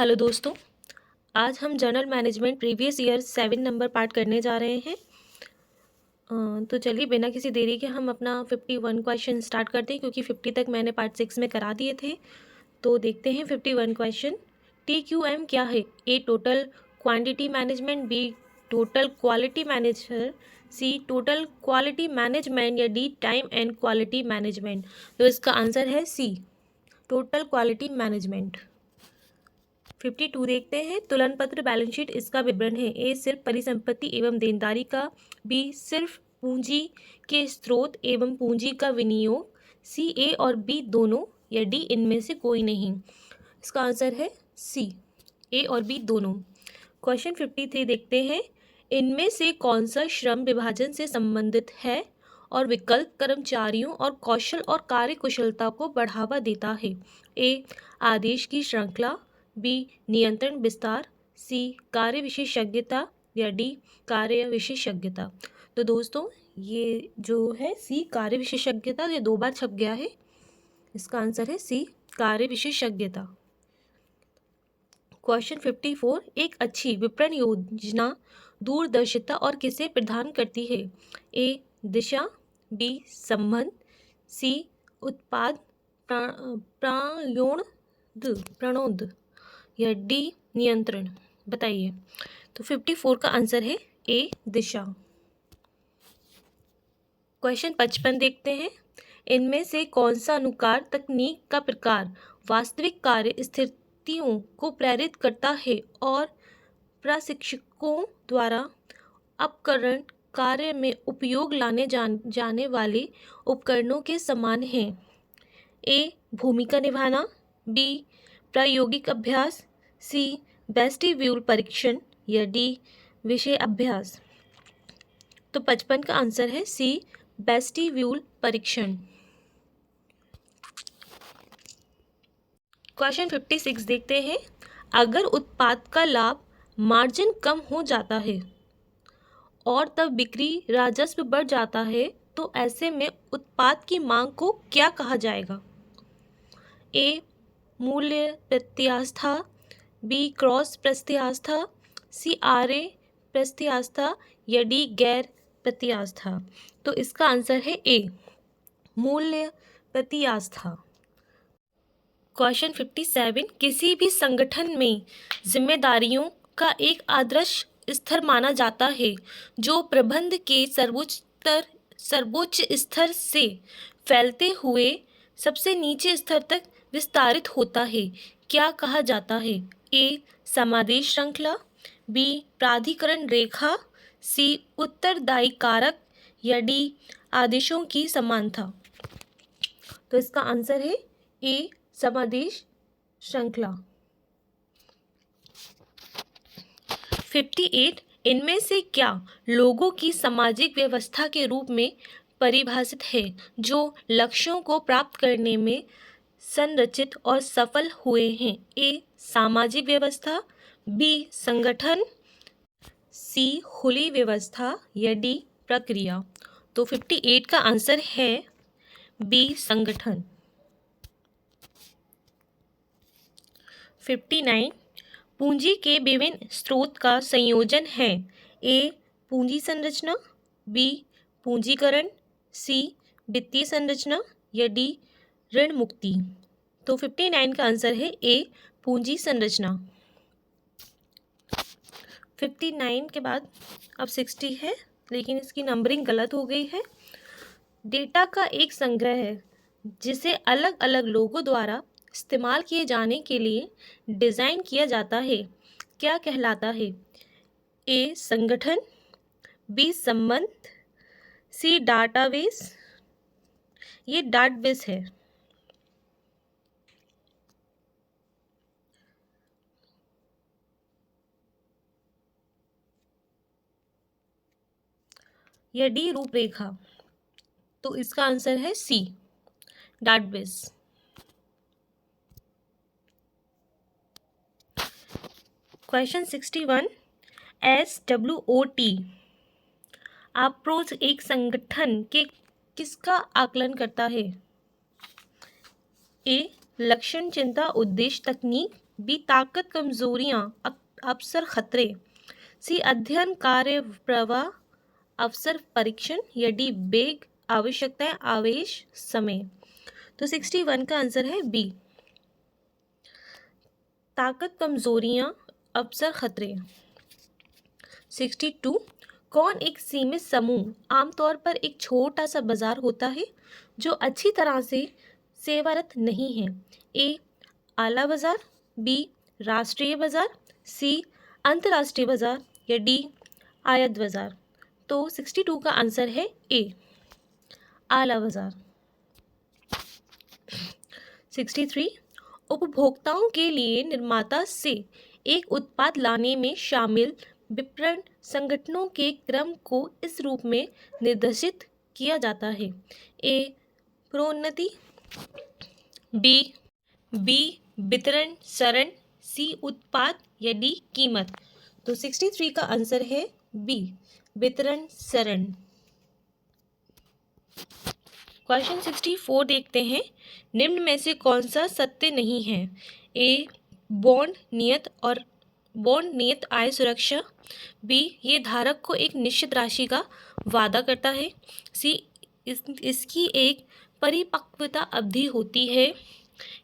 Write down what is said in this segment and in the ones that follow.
Hello दोस्तों, आज हम journal management previous year 7 number part करने जा रहे हैं। तो चलिए बिना किसी देरी के हम अपना 51 क्वेश्चन स्टार्ट करते हैं, क्योंकि 50 तक मैंने पार्ट 6 में करा दिए थे। तो देखते हैं 51 क्वेश्चन। TQM क्या है? A total quantity management, B total quality manager, C total quality management या D time and quality management. तो इसका आंसर है सी, टोटल क्वालिटी मैनेजमेंट। 52 देखते हैं। तुलन पत्र बैलेंस शीट इसका विवरण है। ए सिर्फ परिसंपत्ति एवं देनदारी का, बी सिर्फ पूंजी के स्रोत एवं पूंजी का विनियोग, सी ए और बी दोनों, या डी इनमें से कोई नहीं। इसका आंसर है सी, ए और बी दोनों। क्वेश्चन 53 देखते हैं। इनमें से कौन सा श्रम विभाजन से संबंधित है और विकल्प कर्मचारियों और कौशल और कार्यकुशलता को बढ़ावा देता है? ए आदेश की श्रृंखला, बी नियंत्रण विस्तार, सी कार्य विशेषज्ञता या डी कार्य विशेषज्ञता। तो दोस्तों ये जो है सी कार्य विशेषज्ञता, ये 2 बार छप गया है। इसका आंसर है सी, कार्य विशेषज्ञता। क्वेश्चन 54। एक अच्छी विपणन योजना दूरदर्शिता और किसे प्रदान करती है? ए दिशा, बी संबंध, सी उत्पाद प्रणोद या डी नियंत्रण। बताइए। तो 54 का आंसर है ए दिशा। क्वेश्चन 55 देखते हैं। इनमें से कौन सा अनुकार तकनीक का प्रकार वास्तविक कार्य स्थितियों को प्रेरित करता है और प्रशिक्षकों द्वारा उपकरण कार्य में उपयोग लाने जाने वाले उपकरणों के समान है? ए भूमिका निभाना, बी प्रायोगिक अभ्यास, सी वेस्टिब्यूल परीक्षण या डी विषय अभ्यास। तो 55 का आंसर है सी, वेस्टिब्यूल परीक्षण। क्वेश्चन 56 देखते हैं। अगर उत्पाद का लाभ मार्जिन कम हो जाता है और तब बिक्री राजस्व बढ़ जाता है, तो ऐसे में उत्पाद की मांग को क्या कहा जाएगा? ए मूल्य प्रत्यास्था, B cross प्रत्यास्था, C R A प्रत्यास्था या डी गैर प्रत्यास्था। तो इसका आंसर है ए, मूल्य प्रत्यास्था। क्वेश्चन 57। किसी भी संगठन में जिम्मेदारियों का एक आदर्श स्तर माना जाता है जो प्रबंध के सर्वोच्च स्तर से फैलते हुए सबसे नीचे स्तर तक विस्तारित होता है। क्या कहा जाता है? ए समादेश श्रृंखला, बी प्राधिकरण रेखा, सी उत्तरदायी कारक या डी आदेशों की समानता। तो इसका आंसर है ए समादेश श्रृंखला। 58। इनमें से क्या लोगों की सामाजिक व्यवस्था के रूप में परिभाषित है जो लक्ष्यों को प्राप्त करने में संरचित और सफल हुए हैं? ए सामाजिक व्यवस्था, बी संगठन, सी खुली व्यवस्था या डी प्रक्रिया। तो 58 का आंसर है बी संगठन। 59। पूंजी के विभिन्न स्रोत का संयोजन है। ए पूंजी संरचना, बी पूंजीकरण, सी वित्तीय संरचना या डी ऋण मुक्ति। तो 59 का आंसर है ए पूंजी संरचना। 59 के बाद अब 60 है, लेकिन इसकी नंबरिंग गलत हो गई है। डेटा का एक संग्रह है जिसे अलग अलग लोगों द्वारा इस्तेमाल किए जाने के लिए डिज़ाइन किया जाता है, क्या कहलाता है? ए संगठन, बी संबंध, सी डाटाबेस। ये डाटाबेस है। या डी रूपरेखा। तो इसका आंसर है सी, डाटाबेस। क्वेश्चन 61। SWOT अप्रोच एक संगठन के किसका आकलन करता है? ए लक्षण चिंता उद्देश्य तकनीक, बी ताकत कमजोरियां अवसर खतरे, सी अध्ययन कार्य प्रवाह अवसर परीक्षण, या डी बेग आवश्यकताएं आवेश समय। तो 61 का आंसर है बी, ताकत कमजोरियां अवसर खतरे। 62, कौन एक सीमित समूह आमतौर पर एक छोटा सा बाजार होता है जो अच्छी तरह से सेवारत नहीं है। ए आला बाजार, बी राष्ट्रीय बाजार, सी अंतर्राष्ट्रीय बाजार, या डी आयात बाजार। तो 62 का आंसर है ए आला बाजार। 63, उपभोक्ताओं के लिए निर्माता से एक उत्पाद लाने में शामिल विपणन संगठनों के क्रम को इस रूप में निर्देशित किया जाता है। ए प्रोन्नति, बी वितरण चरण, सी उत्पाद, या डी कीमत। तो 63 का आंसर है बी वितरण चरण। क्वेश्चन 64 देखते हैं, निम्न में से कौन सा सत्य नहीं है। ए बॉन्ड नियत आय सुरक्षा, बी ये धारक को एक निश्चित राशि का वादा करता है, सी इसकी एक परिपक्वता अवधि होती है,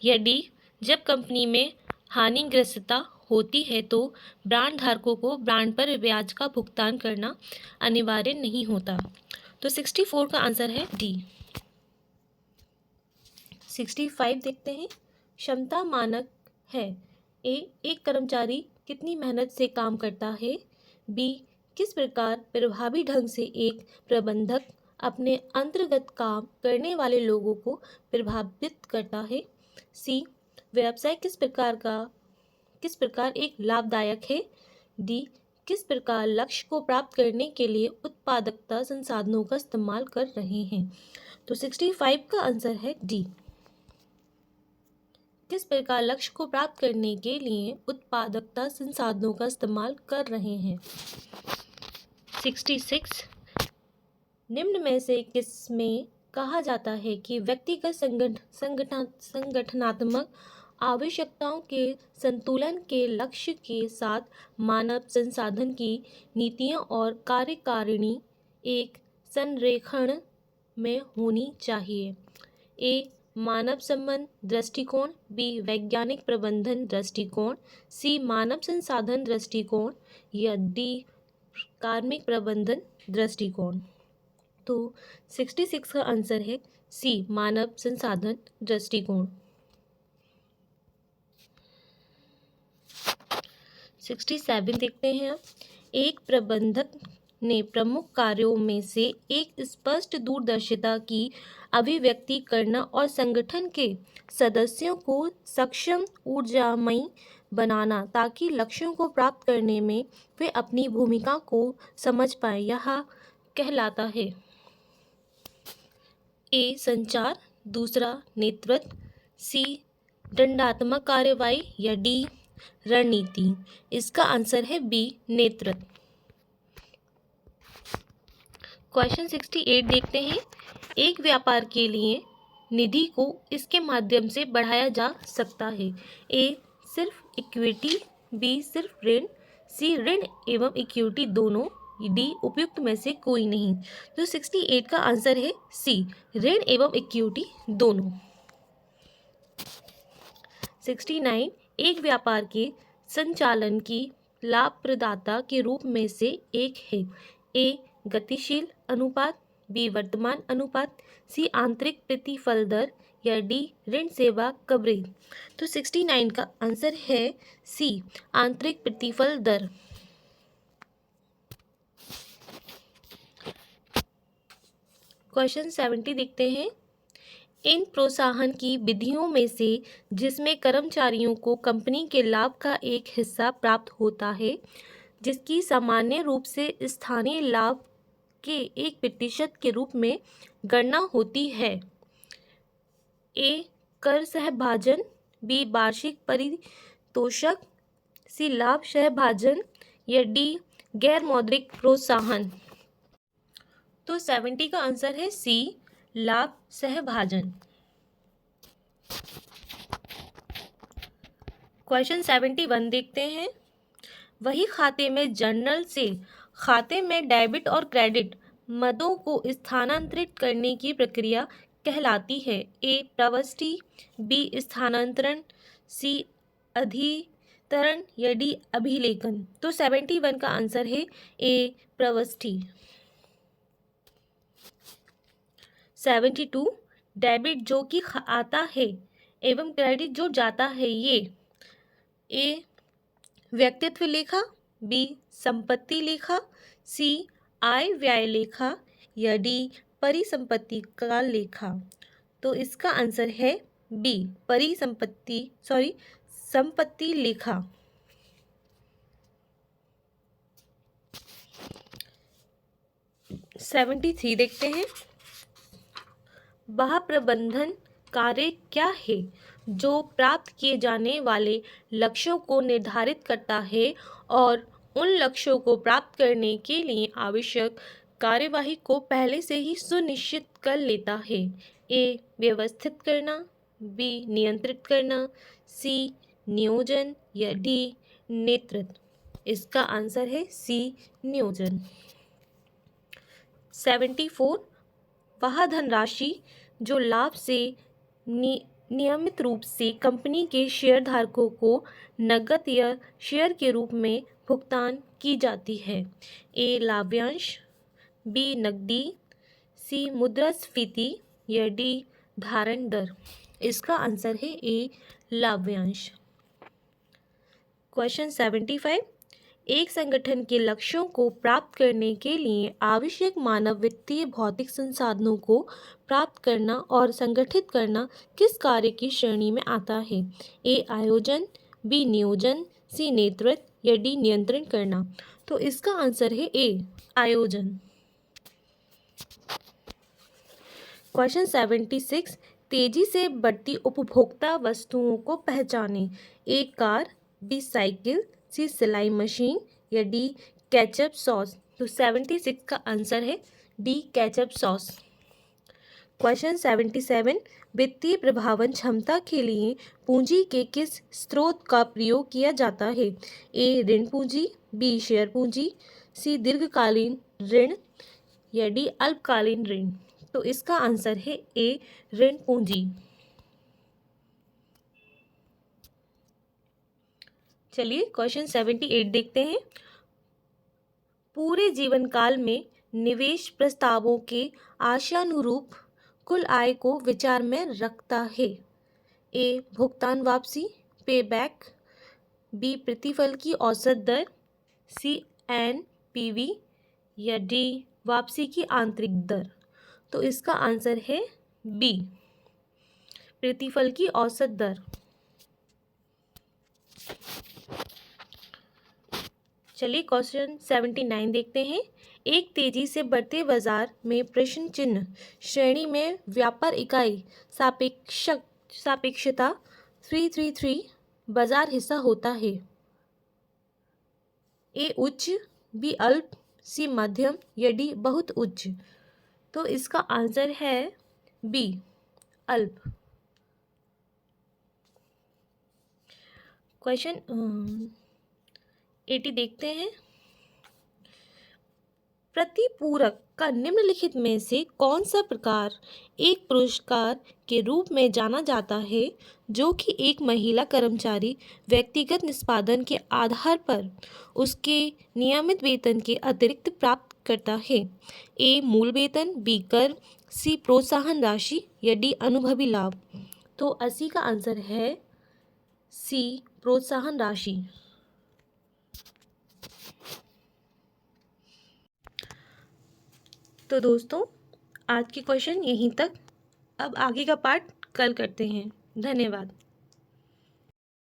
या डी जब कंपनी में हानिग्रस्तता होती है तो ब्रांड धारकों को ब्रांड पर ब्याज का भुगतान करना अनिवार्य नहीं होता। तो 64 का आंसर है डी। 65 देखते हैं, क्षमता मानक है। ए एक कर्मचारी कितनी मेहनत से काम करता है, बी किस प्रकार प्रभावी ढंग से एक प्रबंधक अपने अंतर्गत काम करने वाले लोगों को प्रभावित करता है, सी व्यवसाय किस प्रकार एक लाभदायक है, डी किस प्रकार लक्ष्य को प्राप्त करने के लिए उत्पादकता संसाधनों का इस्तेमाल कर रहे हैं। तो 65 का आंसर है डी, किस प्रकार लक्ष्य को प्राप्त करने के लिए उत्पादकता संसाधनों का इस्तेमाल कर रहे हैं। 66, निम्न में से किसमें कहा जाता है कि व्यक्तिगत संगठनात्मक आवश्यकताओं के संतुलन के लक्ष्य के साथ मानव संसाधन की नीतियां और कार्यकारिणी एक संरेखण में होनी चाहिए। ए मानव संबंध दृष्टिकोण, बी वैज्ञानिक प्रबंधन दृष्टिकोण, सी मानव संसाधन दृष्टिकोण, या डी कार्मिक प्रबंधन दृष्टिकोण। तो 66 का आंसर है सी मानव संसाधन दृष्टिकोण। 67 देखते हैं आप, एक प्रबंधक ने प्रमुख कार्यों में से एक स्पष्ट दूरदर्शिता की अभिव्यक्ति करना और संगठन के सदस्यों को सक्षम ऊर्जामयी बनाना ताकि लक्ष्यों को प्राप्त करने में वे अपनी भूमिका को समझ पाए, यह कहलाता है। ए संचार, दूसरा नेतृत्व, सी दंडात्मक कार्रवाई, या डी रणनीति। इसका आंसर है बी नेतृत्व। क्वेश्चन 68 देखते हैं, एक व्यापार के लिए निधि को इसके माध्यम से बढ़ाया जा सकता है। ए सिर्फ इक्विटी, बी सिर्फ ऋण, सी ऋण एवं इक्विटी दोनों, डी उपयुक्त में से कोई नहीं। तो 68 का आंसर है सी ऋण एवं इक्विटी दोनों। 69, एक व्यापार के संचालन की लाभप्रदाता के रूप में से एक है। ए गतिशील अनुपात, बी वर्तमान अनुपात, सी आंतरिक प्रतिफल दर, या डी ऋण सेवा कवरेज। तो 69 का आंसर है सी आंतरिक प्रतिफल दर। क्वेश्चन 70 देखते हैं, इन प्रोत्साहन की विधियों में से जिसमें कर्मचारियों को कंपनी के लाभ का एक हिस्सा प्राप्त होता है, जिसकी सामान्य रूप से स्थानीय लाभ के 1% के रूप में गणना होती है। ए कर सहभाजन, बी वार्षिक परितोषक, सी लाभ सहभाजन, या डी गैर मौद्रिक प्रोत्साहन। तो 70 का आंसर है सी लाभ सहभाजन। क्वेश्चन 71 देखते हैं। वही खाते में जर्नल से खाते में डेबिट और क्रेडिट मदों को स्थानांतरित करने की प्रक्रिया कहलाती है। ए प्रविष्टि, बी स्थानांतरण, सी अधितरण या डी अभिलेखन। तो 71 का आंसर है ए प्रविष्टि। 72 डेबिट जो कि आता है एवं क्रेडिट जो जाता है, ये ए व्यक्तित्व लेखा, बी संपत्ति लेखा, सी आय व्यय लेखा या डी परिसंपत्ति का लेखा। तो इसका आंसर है बी संपत्ति लेखा। सेवेंटी थ्री देखते हैं। वह प्रबंधन कार्य क्या है जो प्राप्त किए जाने वाले लक्ष्यों को निर्धारित करता है और उन लक्ष्यों को प्राप्त करने के लिए आवश्यक कार्यवाही को पहले से ही सुनिश्चित कर लेता है। ए व्यवस्थित करना, बी नियंत्रित करना, सी नियोजन या डी नेतृत्व। इसका आंसर है सी नियोजन। 74 वह धनराशि जो लाभ से नियमित रूप से कंपनी के शेयरधारकों को नकद या शेयर के रूप में भुगतान की जाती है। ए लाभांश, बी नकदी, सी मुद्रास्फीति या डी धारण दर। इसका आंसर है ए लाभांश। क्वेश्चन 75 एक संगठन के लक्ष्यों को प्राप्त करने के लिए आवश्यक मानव वित्तीय भौतिक संसाधनों को प्राप्त करना और संगठित करना किस कार्य की श्रेणी में आता है? ए आयोजन, बी नियोजन, सी नेतृत्व या डी नियंत्रण करना। तो इसका आंसर है ए आयोजन। क्वेश्चन 76 तेजी से बढ़ती उपभोक्ता वस्तुओं को पहचाने। ए कार, बी साइकिल, सी सिलाई मशीन या डी केचप सॉस। तो 76 का आंसर है डी केचप सॉस। क्वेश्चन 77 वित्तीय प्रभावन क्षमता के लिए पूंजी के किस स्रोत का प्रयोग किया जाता है? ए ऋण पूंजी, बी शेयर पूंजी, सी दीर्घकालीन ऋण या डी अल्पकालीन ऋण। तो इसका आंसर है ए ऋण पूंजी। चलिए क्वेश्चन 78 देखते हैं। पूरे जीवन काल में निवेश प्रस्तावों के आशानुरूप कुल आय को विचार में रखता है। ए भुगतान वापसी पे बैक, बी प्रतिफल की औसत दर, सी एनपीवी या डी वापसी की आंतरिक दर। तो इसका आंसर है बी प्रतिफल की औसत दर। चलिए क्वेश्चन 79 देखते हैं। एक तेजी से बढ़ते बाजार में प्रश्न चिन्ह श्रेणी में व्यापार इकाई सापेक्षता 333 बाजार हिस्सा होता है। ए उच्च, बी अल्प, सी मध्यम या डी बहुत उच्च। तो इसका आंसर है बी अल्प। क्वेश्चन 80 देखते हैं। प्रतिपूरक का निम्नलिखित में से कौन सा प्रकार एक पुरस्कार के रूप में जाना जाता है जो कि एक महिला कर्मचारी व्यक्तिगत निष्पादन के आधार पर उसके नियमित वेतन के अतिरिक्त प्राप्त करता है? ए मूल वेतन, बी कर, सी प्रोत्साहन राशि या डी अनुभवी लाभ। तो 80 का आंसर है सी प्रोत्साहन राशि। तो दोस्तों आज के क्वेश्चन यहीं तक। अब आगे का पार्ट कल करते हैं। धन्यवाद।